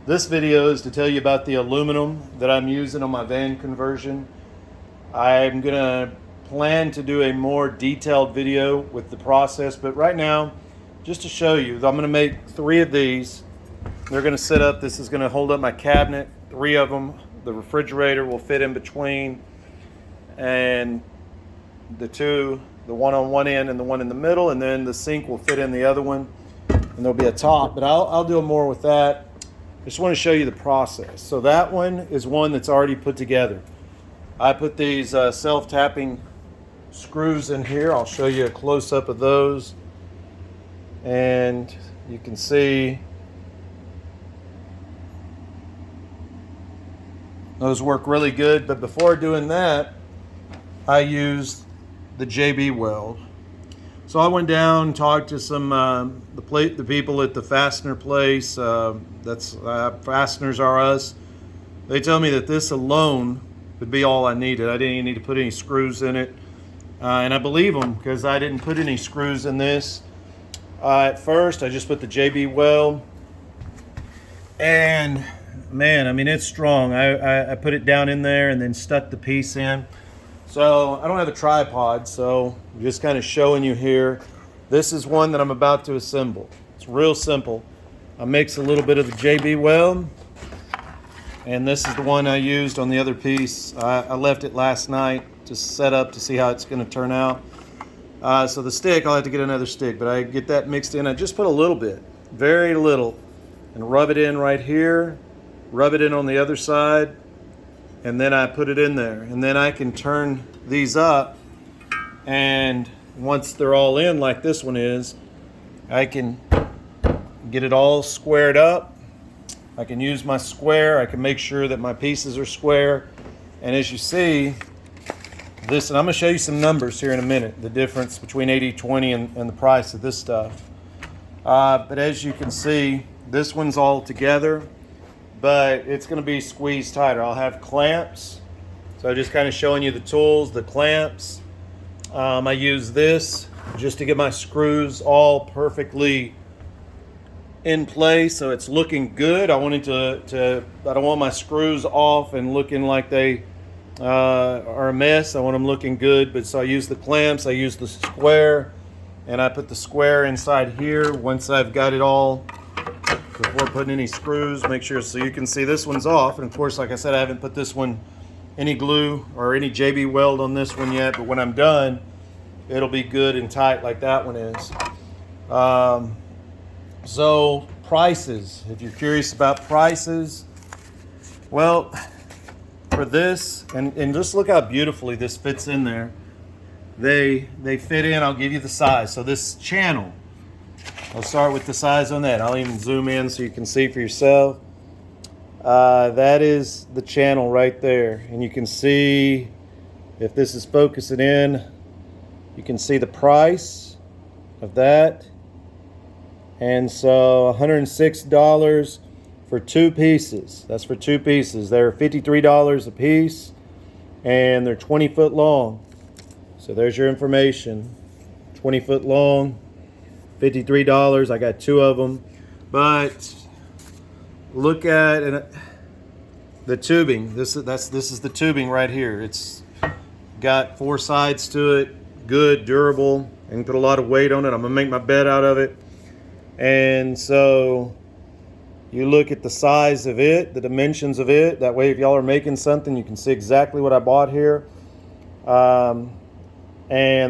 This video is to tell you about the aluminum that I'm using on my van conversion. I'm gonna plan to do a more detailed video with the process, but right now, just to show you, I'm gonna make 3 of these. They're gonna sit up. This is gonna hold up my cabinet, 3 of them. The refrigerator will fit in between, and the one on one end and the one in the middle, and then the sink will fit in the other one, and there'll be a top, but I'll do more with that. I just want to show you the process. So that one is one that's already put together. I put these self-tapping screws in here. I'll show you a close-up of those, and you can see those work really good. But before doing that, I used the JB weld. So I went down and talked to some the people at the fastener place. Fasteners Are Us. They told me that this alone would be all I needed. I didn't even need to put any screws in it, and I believe them because I didn't put any screws in this. At first, I just put the JB weld, and man, I mean, it's strong. I put it down in there and then stuck the piece in. So I don't have a tripod, so I'm just kind of showing you here. This is one that I'm about to assemble. It's real simple. I mix a little bit of the JB weld, and this is the one I used on the other piece. I left it last night to set up to see how it's going to turn out. So the stick, I'll have to get another stick, but I get that mixed in. I just put a little bit, very little, and rub it in right here, rub it in on the other side, and then I put it in there. And then I can turn these up, and once they're all in like this one is, I can get it all squared up. I can use my square. I can make sure that my pieces are square. And as you see, this, and I'm gonna show you some numbers here in a minute, the difference between 80/20 and the price of this stuff. But as you can see, this one's all together, but it's going to be squeezed tighter. I'll have clamps. So just kind of showing you the tools, the clamps. I use this just to get my screws all perfectly in place, so it's looking good. I want it I don't want my screws off and looking like they are a mess. I want them looking good, but so I use the clamps, I use the square, and I put the square inside here once I've got it all. Before putting any screws, make sure, so you can see this one's off. And of course, like I said, I haven't put this one any glue or any JB weld on this one yet, but when I'm done, it'll be good and tight like that one is. So prices, if you're curious about prices, well, for this, and just look how beautifully this fits in there. They fit in. I'll give you the size. So this channel, I'll start with the size on that. I'll even zoom in so you can see for yourself. That is the channel right there. And you can see, if this is focusing in, you can see the price of that. And so $106 for 2 pieces. That's for 2 pieces. They're $53 a piece, and they're 20 foot long. So there's your information. 20 foot long. $53. I got 2 of them. But look at the tubing. This is the tubing right here. It's got 4 sides to it. Good, durable, and put a lot of weight on it. I'm gonna make my bed out of it. And so you look at the size of it, the dimensions of it. That way, if y'all are making something, you can see exactly what I bought here. And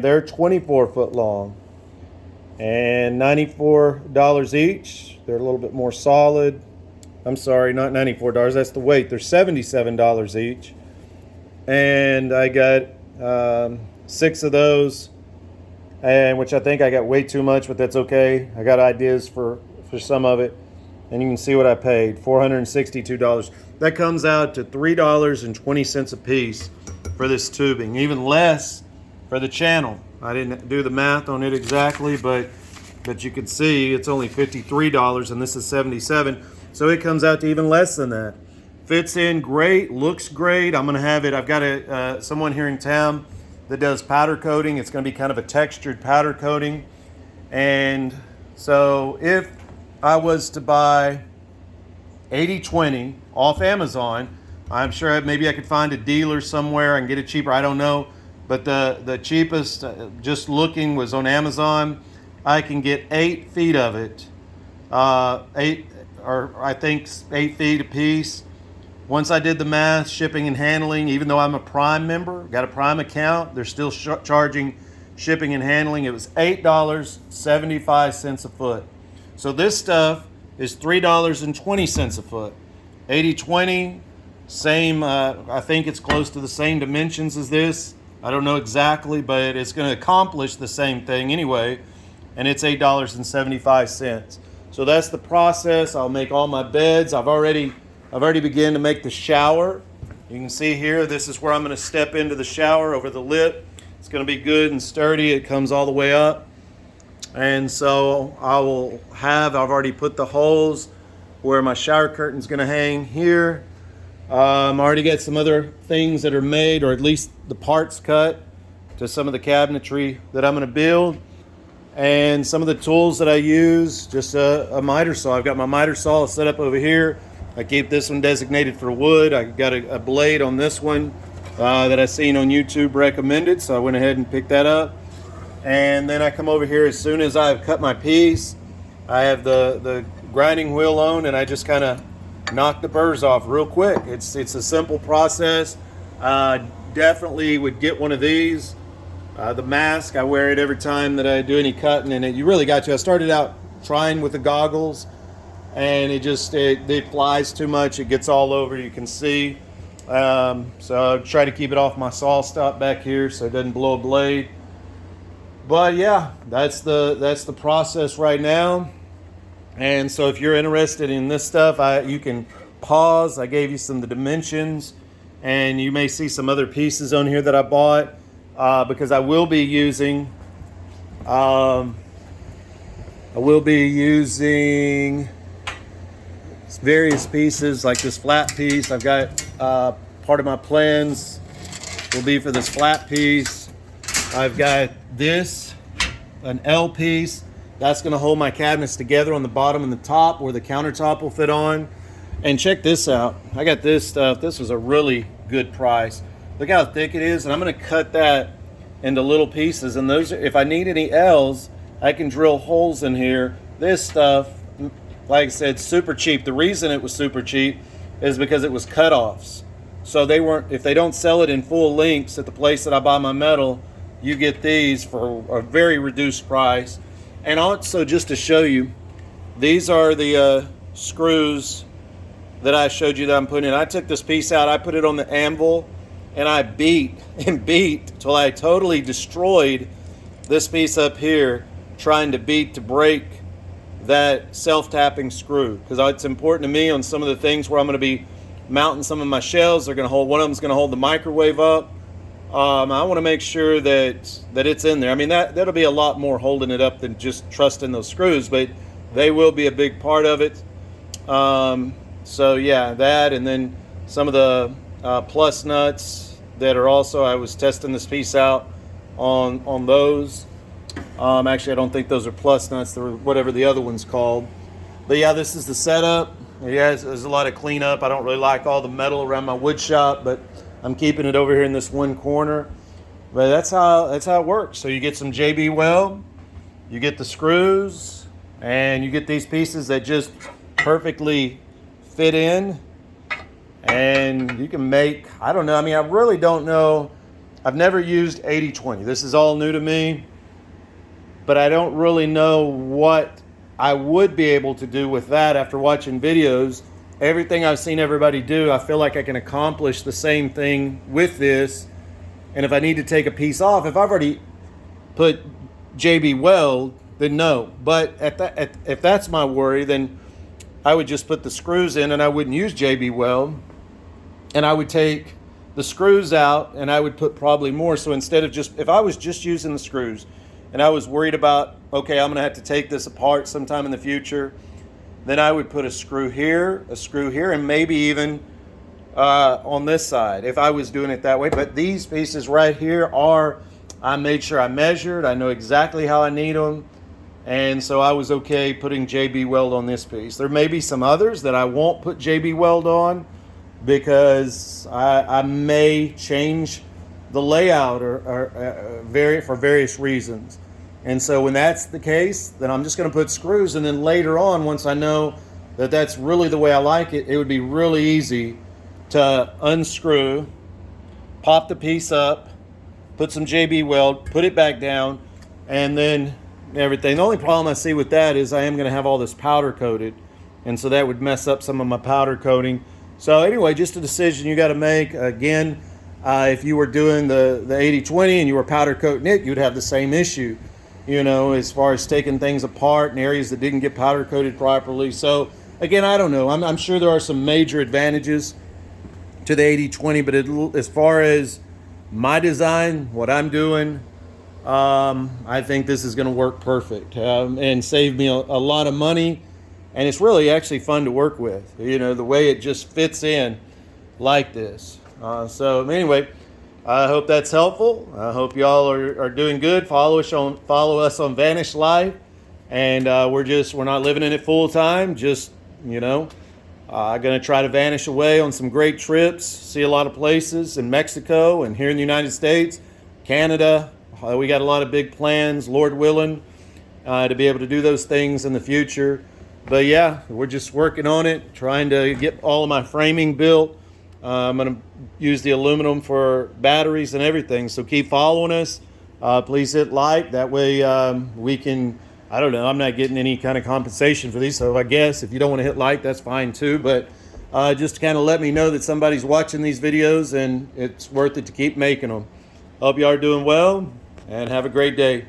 they're 24 foot long. And $94 each. They're a little bit more solid. I'm sorry, not $94. That's the weight. They're $77 each. And I got 6 of those, and which I think I got way too much, but that's okay. I got ideas for some of it. And you can see what I paid, $462. That comes out to $3.20 a piece for this tubing. Even less for the channel. I didn't do the math on it exactly, but you can see it's only $53 and this is $77. So it comes out to even less than that. Fits in great, looks great. I'm gonna have it, I've got someone here in town that does powder coating. It's gonna be kind of a textured powder coating. And so if I was to buy 80/20 off Amazon. I'm sure maybe I could find a dealer somewhere and get it cheaper. I don't know. But the cheapest, just looking, was on Amazon. I can get 8 feet of it. 8, or I think 8 feet a piece. Once I did the math, shipping and handling, even though I'm a Prime member, got a Prime account, they're still charging shipping and handling. It was $8.75 a foot. So this stuff is $3.20 a foot. 80/20, same, I think it's close to the same dimensions as this. I don't know exactly, but it's going to accomplish the same thing anyway. And it's $8.75. So that's the process. I'll make all my beds. I've already begun to make the shower. You can see here, this is where I'm going to step into the shower over the lip. It's going to be good and sturdy. It comes all the way up. And so I've already put the holes where my shower curtain's going to hang here. I already got some other things that are made, or at least the parts cut to some of the cabinetry that I'm going to build. And some of the tools that I use, just a miter saw. I've got my miter saw set up over here. I keep this one designated for wood. I got a blade on this one that I seen on YouTube recommended, so I went ahead and picked that up. And then I come over here as soon as I've cut my piece. I have the grinding wheel on, and I just kind of knock the burrs off real quick. It's a simple process. Definitely would get one of these. The mask, I wear it every time that I do any cutting, and you really got to. I started out trying with the goggles, and it flies too much. It gets all over, you can see. So I try to keep it off my saw stop back here so it doesn't blow a blade. But yeah, that's the process right now. And so if you're interested in this stuff, you can pause. I gave you some of the dimensions, and you may see some other pieces on here that I bought. Because I will be using various pieces like this flat piece. I've got part of my plans will be for this flat piece. I've got this, an L piece. That's going to hold my cabinets together on the bottom and the top where the countertop will fit on. And check this out. I got this stuff. This was a really good price. Look how thick it is, and I'm going to cut that into little pieces. And those, if I need any L's, I can drill holes in here. This stuff, like I said, super cheap. The reason it was super cheap is because it was cutoffs. So they weren't. If they don't sell it in full lengths at the place that I buy my metal, you get these for a very reduced price. And also, just to show you, these are the screws that I showed you that I'm putting in. I took this piece out, I put it on the anvil, and I beat till I totally destroyed this piece up here, trying to break that self-tapping screw. Because it's important to me on some of the things where I'm going to be mounting some of my shelves. They're going to hold, one of them's going to hold the microwave up. I want to make sure that it's in there. I mean, that'll be a lot more holding it up than just trusting those screws, but they will be a big part of it. So yeah, that, and then some of the plus nuts that are also, I was testing this piece out on those. Actually, I don't think those are plus nuts, they're whatever the other one's called. But yeah, this is the setup. Yeah, there's a lot of cleanup. I don't really like all the metal around my wood shop, but I'm keeping it over here in this one corner. But that's how it works. So you get some JB Weld, you get the screws, and you get these pieces that just perfectly fit in, and you can make, I don't know, I mean, I really don't know. I've never used 80/20. This is all new to me, but I don't really know what I would be able to do with that after watching videos. Everything I've seen everybody do, I feel like I can accomplish the same thing with this. And if I need to take a piece off, if I've already put JB Weld, then no. But if that's my worry, then I would just put the screws in and I wouldn't use JB Weld. And I would take the screws out and I would put probably more. So instead of if I was just using the screws and I was worried about, okay, I'm going to have to take this apart sometime in the future, then I would put a screw here, and maybe even on this side if I was doing it that way. But these pieces right here I made sure I measured. I know exactly how I need them. And so I was okay putting JB Weld on this piece. There may be some others that I won't put JB Weld on because I may change the layout for various reasons. And so when that's the case, then I'm just going to put screws. And then later on, once I know that that's really the way I like it, it would be really easy to unscrew, pop the piece up, put some JB Weld, put it back down, and then everything. The only problem I see with that is I am going to have all this powder coated, and so that would mess up some of my powder coating. So anyway, just a decision you got to make. Again, if you were doing the 80-20 and you were powder coating it, you'd have the same issue, you know, as far as taking things apart in areas that didn't get powder coated properly. So again, I don't know. I'm sure there are some major advantages to the 80-20, but as far as my design, what I'm doing, I think this is going to work perfect and save me a lot of money. And it's really actually fun to work with, you know, the way it just fits in like this. So anyway, I hope that's helpful. I hope y'all are doing good. Follow us on Vanish Life. And we're not living in it full time. Just, you know, going to try to vanish away on some great trips, see a lot of places in Mexico and here in the United States, Canada. We got a lot of big plans, Lord willing, to be able to do those things in the future. But yeah, we're just working on it, trying to get all of my framing built. I'm going to use the aluminum for batteries and everything. So keep following us. Please hit like. That way we can, I don't know, I'm not getting any kind of compensation for these. So I guess if you don't want to hit like, that's fine too. But just to kind of let me know that somebody's watching these videos and it's worth it to keep making them. Hope you are doing well and have a great day.